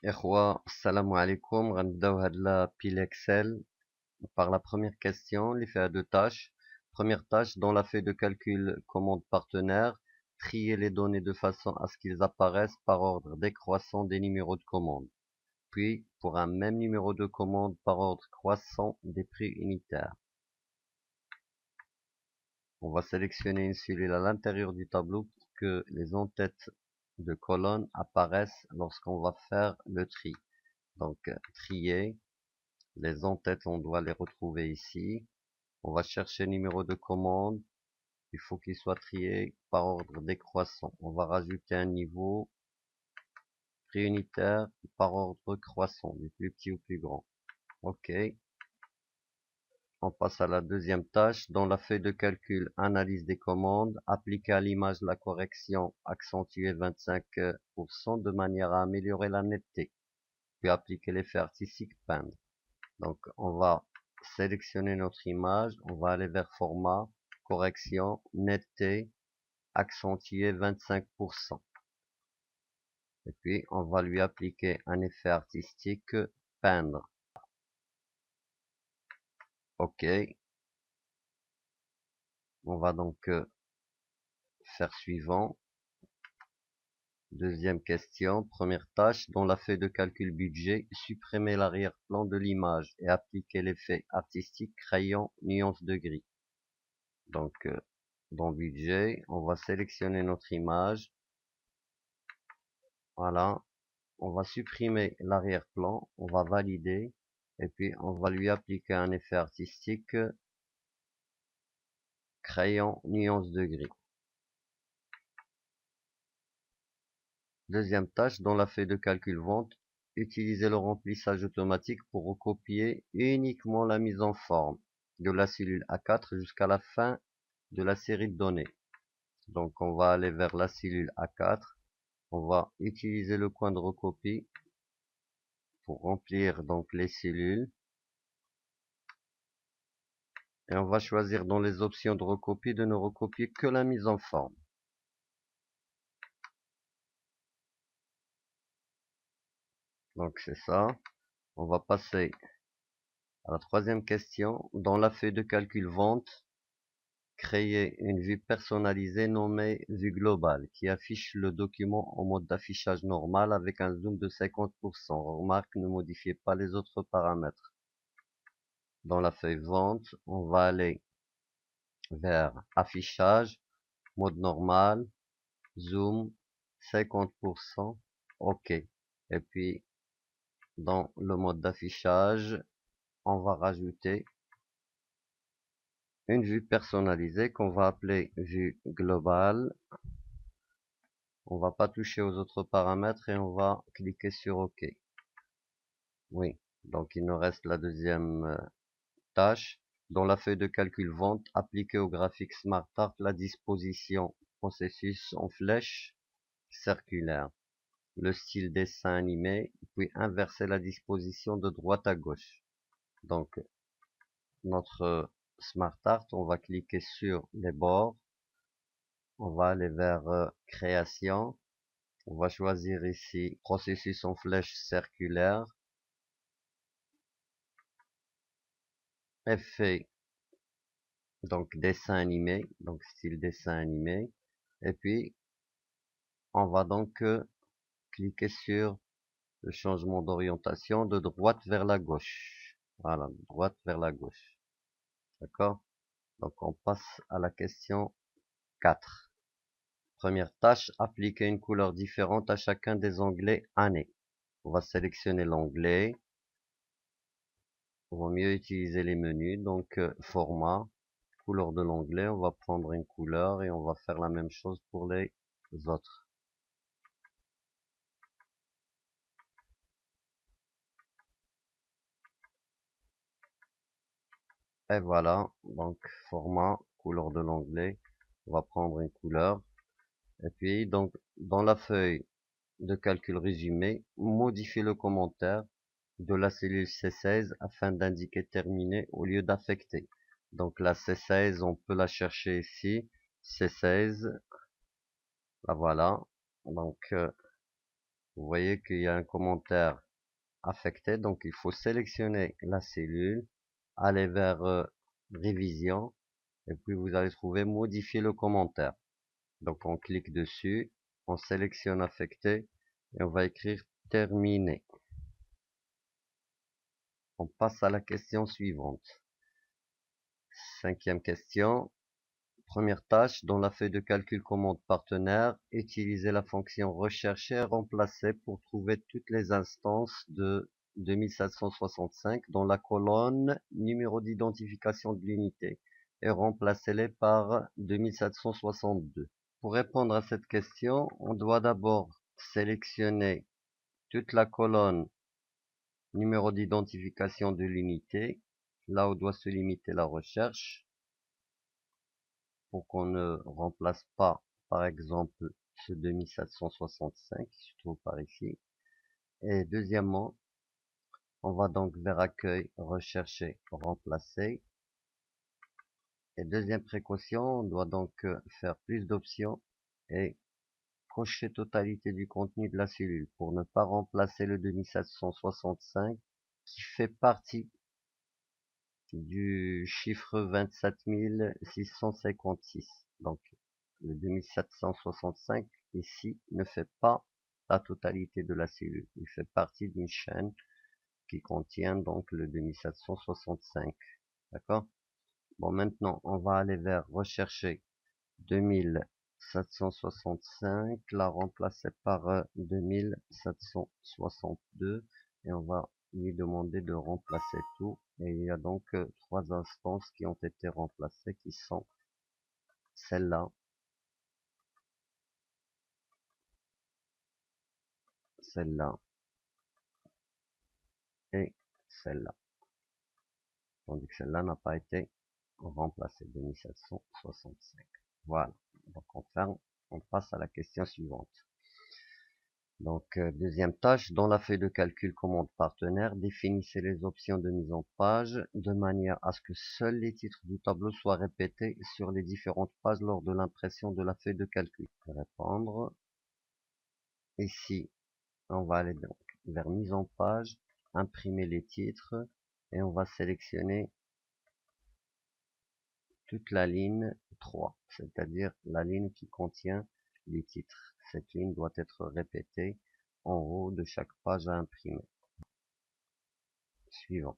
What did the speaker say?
إخوة السلام عليكم. غنبداو هاد لا pile Excel par la première question اللي فيها deux tâches. Première tâche, dans la feuille de calcul commande partenaire, trier les données de façon à ce qu'ils apparaissent par ordre décroissant des numéros de commande. Puis, pour un même numéro de commande par ordre croissant des prix unitaires. On va sélectionner une cellule à l'intérieur du tableau pour que les en-têtes de colonnes apparaissent lorsqu'on va faire le tri. Donc, trier. Les en-têtes, on doit les retrouver ici. On va chercher le numéro de commande. Il faut qu'il soit trié par ordre décroissant. On va rajouter un niveau prix unitaire par ordre croissant, du plus petit au plus grand. OK. On passe à la deuxième tâche. Dans la feuille de calcul, analyse des commandes, appliquer à l'image la correction accentuée 25% de manière à améliorer la netteté. Puis appliquer l'effet artistique peindre. Donc, on va sélectionner notre image, on va aller vers format, correction, netteté, accentuer 25%. Et puis, on va lui appliquer un effet artistique, peindre. OK. On va donc faire suivant. Deuxième question, première tâche, dans la feuille de calcul budget, supprimer l'arrière-plan de l'image et appliquer l'effet artistique crayon nuance de gris. Donc, dans budget, on va sélectionner notre image. Voilà, on va supprimer l'arrière-plan, on va valider, et puis on va lui appliquer un effet artistique, crayon nuance de gris. Deuxième tâche, dans la feuille de calcul vente, utilisez le remplissage automatique pour recopier uniquement la mise en forme de la cellule A4 jusqu'à la fin de la série de données. Donc on va aller vers la cellule A4, on va utiliser le coin de recopie pour remplir donc les cellules. Et on va choisir dans les options de recopie de ne recopier que la mise en forme. Donc c'est ça. On va passer à la troisième question. Dans la feuille de calcul vente, créer une vue personnalisée nommée vue globale qui affiche le document en mode d'affichage normal avec un zoom de 50%. Remarque, ne modifiez pas les autres paramètres. Dans la feuille vente, on va aller vers affichage, mode normal, zoom 50%, OK. Et puis dans le mode d'affichage, on va rajouter une vue personnalisée qu'on va appeler vue globale. On va pas toucher aux autres paramètres et on va cliquer sur OK. Oui, donc il nous reste la deuxième tâche. Dans la feuille de calcul vente, appliquer au graphique SmartArt la disposition processus en flèche circulaire, le style dessin animé, puis inverser la disposition de droite à gauche. Donc notre SmartArt, on va cliquer sur les bords, on va aller vers création, on va choisir ici processus en flèche circulaire, effet, donc dessin animé, donc style dessin animé, et puis on va donc cliquer sur le changement d'orientation de droite vers la gauche. Voilà, de droite vers la gauche. D'accord? Donc on passe à la question 4. Première tâche, appliquer une couleur différente à chacun des onglets année. On va sélectionner l'onglet. On va mieux utiliser les menus. Donc format, couleur de l'onglet. On va prendre une couleur et on va faire la même chose pour les autres. Et voilà, donc format, couleur de l'onglet. On va prendre une couleur. Et puis donc dans la feuille de calcul résumé, modifier le commentaire de la cellule C16 afin d'indiquer terminé au lieu d'affecté. Donc la C16, on peut la chercher ici. C16, la voilà. Donc Vous voyez qu'il y a un commentaire affecté, donc il faut sélectionner la cellule, aller vers révision, et puis vous allez trouver modifier le commentaire. Donc on clique dessus, on sélectionne affecté, et on va écrire terminé. On passe à la question suivante. Cinquième question. Première tâche, dans la feuille de calcul commande partenaire, utilisez la fonction rechercher et remplacer pour trouver toutes les instances de 2765 dans la colonne numéro d'identification de l'unité et remplacez-les par 2762. Pour répondre à cette question, on doit d'abord sélectionner toute la colonne numéro d'identification de l'unité, là où doit se limiter la recherche, pour qu'on ne remplace pas, par exemple, ce 2765 qui se trouve par ici. Et deuxièmement, on va donc vers accueil, rechercher, remplacer. Et deuxième précaution, on doit donc faire plus d'options et cocher totalité du contenu de la cellule pour ne pas remplacer le 2765 qui fait partie du chiffre 27656. Donc, le 2765 ici ne fait pas la totalité de la cellule. Il fait partie d'une chaîne qui contient donc le 2765. D'accord? Bon, maintenant, on va aller vers rechercher 2765, la remplacer par 2762 et on va lui demander de remplacer tout. Et il y a donc trois instances qui ont été remplacées qui sont celle-là, celle-là et celle-là. Tandis que celle-là n'a pas été remplacée, 2765. Voilà. Donc on ferme, on passe à la question suivante. Donc, deuxième tâche, dans la feuille de calcul commande partenaire, définissez les options de mise en page de manière à ce que seuls les titres du tableau soient répétés sur les différentes pages lors de l'impression de la feuille de calcul. Répondre. Ici, on va aller donc vers mise en page, imprimer les titres et on va sélectionner toute la ligne 3, c'est-à-dire la ligne qui contient les titres. Cette ligne doit être répétée en haut de chaque page à imprimer. Suivant.